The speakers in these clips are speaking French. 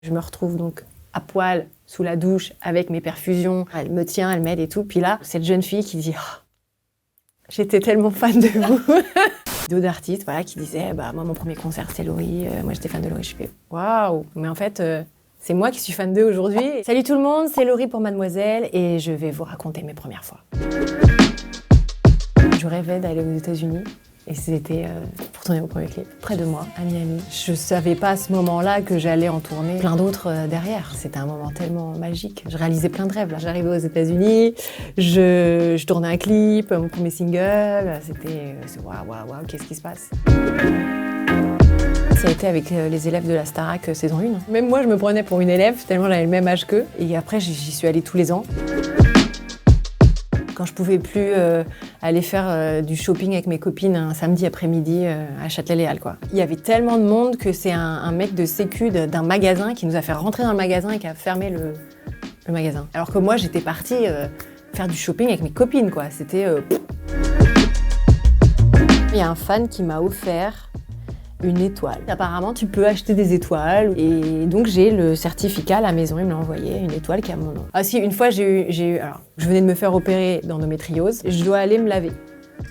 Je me retrouve donc à poil sous la douche avec mes perfusions. Elle me tient, elle m'aide et tout. Puis là, cette jeune fille qui dit oh, « J'étais tellement fan de vous !» D'autres artistes voilà, qui disaient « Moi, mon premier concert, c'est Laurie. Moi, j'étais fan de Laurie. » Je fais « Waouh !» Mais en fait, c'est moi qui suis fan d'eux aujourd'hui. Salut tout le monde, c'est Laurie pour Mademoiselle et je vais vous raconter mes premières fois. Je rêvais d'aller aux États-Unis. Et c'était pour tourner mon premier clip, près de moi, à Miami. Je savais pas à ce moment-là que j'allais en tourner plein d'autres derrière. C'était un moment tellement magique. Je réalisais plein de rêves. Là, j'arrivais aux États-Unis, je tournais un clip, mon premier single. C'était waouh, qu'est-ce qui se passe? Ça a été avec les élèves de la Starac saison 1. Même moi, je me prenais pour une élève, tellement j'avais le même âge qu'eux. Et après, j'y suis allée tous les ans. Quand je pouvais plus aller faire du shopping avec mes copines un samedi après-midi à Châtelet-Léal, quoi. Il y avait tellement de monde que c'est un mec de sécu d'un magasin qui nous a fait rentrer dans le magasin et qui a fermé le magasin. Alors que moi, j'étais partie faire du shopping avec mes copines, quoi. C'était... Il y a un fan qui m'a offert une étoile. Apparemment, tu peux acheter des étoiles. Et donc, j'ai le certificat à la maison. Il me l'a envoyé, une étoile qui a mon nom. Ah si, une fois, j'ai eu... Alors, je venais de me faire opérer d'endométriose. Je dois aller me laver.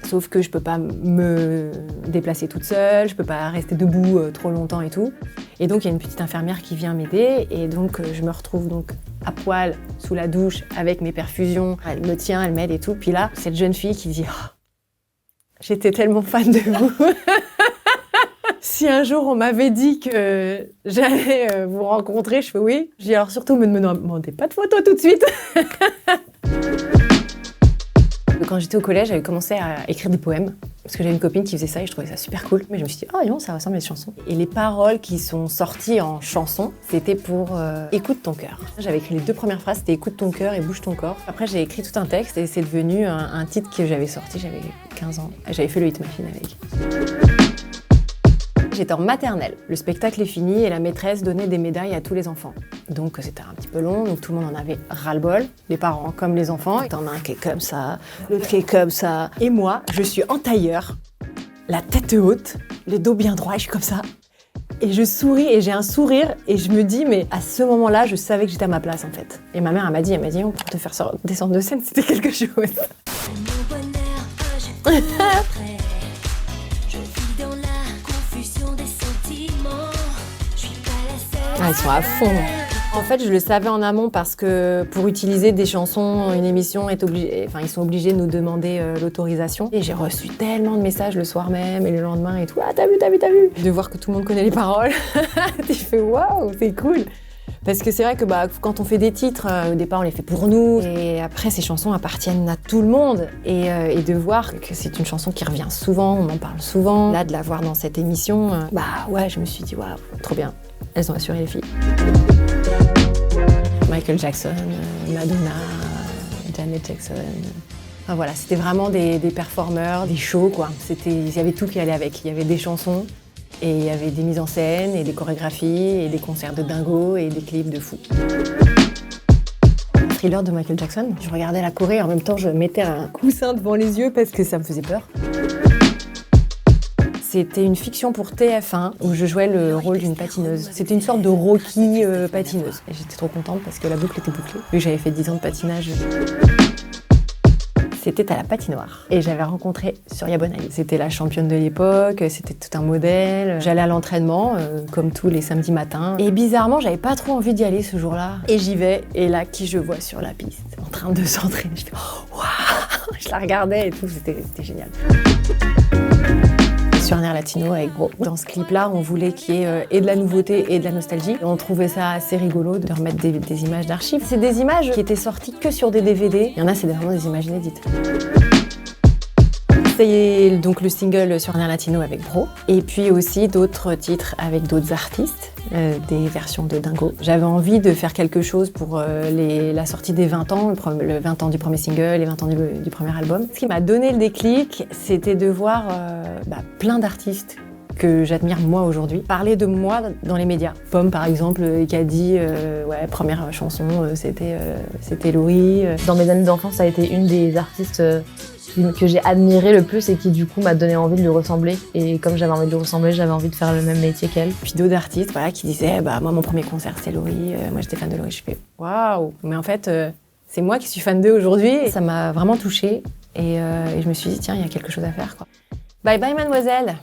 Sauf que je peux pas me déplacer toute seule, je peux pas rester debout trop longtemps et tout. Et donc, il y a une petite infirmière qui vient m'aider. Et donc, je me retrouve donc à poil sous la douche avec mes perfusions. Elle me tient, elle m'aide et tout. Puis là, cette jeune fille qui dit oh, « J'étais tellement fan de vous !» Si un jour on m'avait dit que j'allais vous rencontrer, je fais oui. Je dis alors surtout ne me demandez pas de photos tout de suite. Quand j'étais au collège, j'avais commencé à écrire des poèmes. Parce que j'avais une copine qui faisait ça et je trouvais ça super cool. Mais je me suis dit, oh non, ça ressemble à des chansons. Et les paroles qui sont sorties en chansons, c'était pour Écoute ton cœur. J'avais écrit les 2 premières phrases, c'était Écoute ton cœur et Bouge ton corps. Après, j'ai écrit tout un texte et c'est devenu un titre que j'avais sorti, j'avais 15 ans. J'avais fait le Hit Machine avec. J'étais en maternelle. Le spectacle est fini et la maîtresse donnait des médailles à tous les enfants. Donc c'était un petit peu long, donc tout le monde en avait ras-le-bol. Les parents comme les enfants. T'en as un qui est comme ça, l'autre qui est comme ça. Et moi, je suis en tailleur, la tête haute, le dos bien droit, et je suis comme ça. Et je souris et j'ai un sourire et je me dis, mais à ce moment-là, je savais que j'étais à ma place en fait. Et ma mère, elle m'a dit, on pour te faire descendre de scène, c'était quelque chose. Ah, ils sont à fond. En fait, je le savais en amont parce que pour utiliser des chansons, une émission ils sont obligés de nous demander l'autorisation. Et j'ai reçu tellement de messages le soir même et le lendemain et tout. Ah, t'as vu. De voir que tout le monde connaît les paroles. Tu fais waouh, c'est cool. Parce que c'est vrai que quand on fait des titres, au départ on les fait pour nous. Et après, ces chansons appartiennent à tout le monde. Et de voir que c'est une chanson qui revient souvent, on en parle souvent. Là, de la voir dans cette émission, ouais, je me suis dit waouh, trop bien. Elles ont assuré les filles. Michael Jackson, Madonna, Janet Jackson. Enfin voilà, c'était vraiment des performeurs, des shows quoi. Il y avait tout qui allait avec. Il y avait des chansons, et il y avait des mises en scène, et des chorégraphies, et des concerts de dingo, et des clips de fou. Thriller de Michael Jackson. Je regardais la Corée, en même temps je mettais un coussin devant les yeux parce que ça me faisait peur. C'était une fiction pour TF1 où je jouais le rôle d'une patineuse. C'était une sorte de Rocky patineuse. Et j'étais trop contente parce que la boucle était bouclée. Vu que j'avais fait 10 ans de patinage. C'était à la patinoire. Et j'avais rencontré Surya Bonaly. C'était la championne de l'époque, c'était tout un modèle. J'allais à l'entraînement, comme tous les samedis matins. Et bizarrement, j'avais pas trop envie d'y aller ce jour-là. Et j'y vais, et là, qui je vois sur la piste, en train de s'entraîner. Je fais « Waouh !» Je la regardais et tout, c'était génial. Sur un air latino avec Bro. Dans ce clip-là, on voulait qu'il y ait et de la nouveauté et de la nostalgie. Et on trouvait ça assez rigolo de remettre des images d'archives. C'est des images qui étaient sorties que sur des DVD. Il y en a, c'est vraiment des images inédites. C'est donc le single Sur un air latino avec Bro. Et puis aussi d'autres titres avec d'autres artistes, des versions de Dingo. J'avais envie de faire quelque chose pour la sortie des 20 ans, le 20 ans du premier single, les 20 ans du premier album. Ce qui m'a donné le déclic, c'était de voir plein d'artistes que j'admire moi aujourd'hui. Parler de moi dans les médias. Pomme par exemple qui a dit ouais, première chanson c'était Laurie. Dans mes années d'enfance, ça a été une des artistes que j'ai admiré le plus et qui du coup m'a donné envie de lui ressembler. Et comme j'avais envie de lui ressembler, j'avais envie de faire le même métier qu'elle. Puis d'autres artistes voilà, qui disaient bah moi mon premier concert c'était Laurie, moi j'étais fan de Laurie. Je fais waouh. Mais en fait c'est moi qui suis fan d'eux aujourd'hui. Ça m'a vraiment touchée et je me suis dit tiens il y a quelque chose à faire quoi. Bye bye mademoiselle.